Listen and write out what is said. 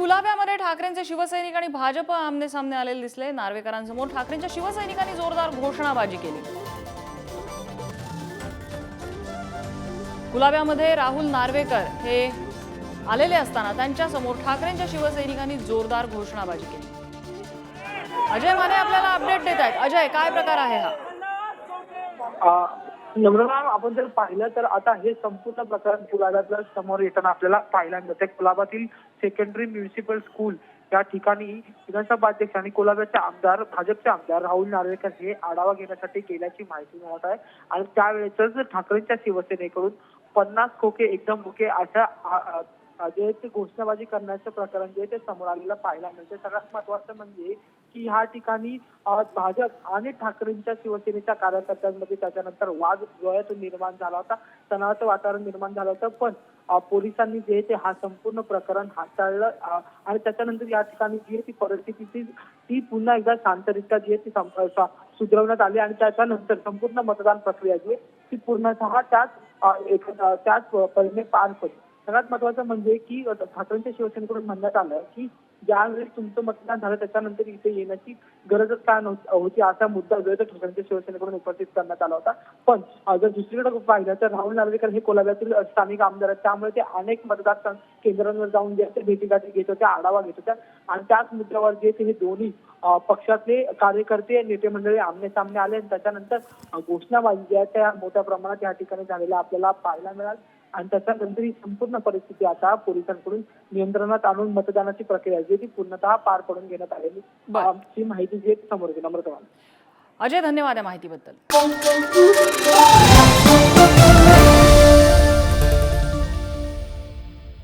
कुलाब्यामध्ये ठाकरेंचे शिवसैनिक आणि भाजप आमने सामने आलेले दिसले। नार्वेकरांसमोर ठाकरेंच्या शिवसैनिकांनी जोरदार घोषणाबाजी केली। कुलाब्यामध्ये राहुल नार्वेकर हे आलेले असताना त्यांच्या समोर ठाकरेंच्या शिवसैनिकांनी जोरदार घोषणाबाजी केली। अजय माने आपल्याला अपडेट देत आहेत। अजय, काय प्रकार आहे हा? नम्रता, आपण जर पाहिलं तर आता हे संपूर्ण प्रकरण कुलाब्यातलं समोर येताना आपल्याला पाहायला मिळते। कुलाब्यातील सेकंडरी म्युनिसिपल स्कूल या ठिकाणी विधानसभा अध्यक्ष आणि कुलाब्याचे आमदार, भाजपचे आमदार राहुल नार्वेकर हे आढावा घेण्यासाठी गेल्याची माहिती मिळत आहे। आणि त्यावेळेसच ठाकरेंच्या शिवसेनेकडून 50 खोके एकदम मुके अशा जे ते घोषणाबाजी करण्याचं प्रकरण जे ते समोर आलेलं पाहायला मिळते। सगळ्यात महत्त्वाचं म्हणजे की ह्या ठिकाणी भाजप आणि ठाकरेंच्या शिवसेनेच्या कार्यकर्त्यांमध्ये त्याच्यानंतर वाद जो आहे तो निर्माण झाला होता, तणावाचं वातावरण निर्माण झालं होतं। पण पोलिसांनी जे ते हा संपूर्ण प्रकरण हाताळलं आणि त्याच्यानंतर या ठिकाणी जी आहे ती परिस्थिती ती पुन्हा एकदा शांतरित्या जी आहे ती सुधारवण्यात आली आणि त्याच्यानंतर संपूर्ण मतदान प्रक्रिया जी आहे ती पूर्णतः त्याच परीने पार पडली। सगळ्यात महत्त्वाचं म्हणजे की ठाकरेंच्या शिवसेनेकडून म्हणण्यात आलं की ज्यावेळी तुमचं मतदान झालं त्याच्यानंतर इथे येण्याची गरजच काय होती असा मुद्दा जो आहे ठाकरेंच्या शिवसेनेकडून उपस्थित करण्यात आला होता। पण जर दुसरीकडे पाहिलं तर राहुल नार्वेकर हे कोल्हापूरातील स्थानिक आमदार आहेत, त्यामुळे ते अनेक मतदार केंद्रांवर जाऊन जे ते भेटीगाठी घेत होत्या, आढावा घेत होत्या आणि त्याच मुद्द्यावर जे हे दोन्ही पक्षातले कार्यकर्ते नेते मंडळी आमने सामने आले आणि त्याच्यानंतर घोषणाबाजी जी आहे त्या मोठ्या प्रमाणात या ठिकाणी झालेल्या आपल्याला पाहायला मिळाल। आणि त्याच्यानंतर ही संपूर्ण परिस्थिती आता पोलिसांकडून नियंत्रणात आणून मतदानाची प्रक्रिया जी ती पूर्णतः पार पडून घेण्यात आलेली ही माहिती जी समोर येते। नम्रता, अजय, धन्यवाद या माहितीबद्दल।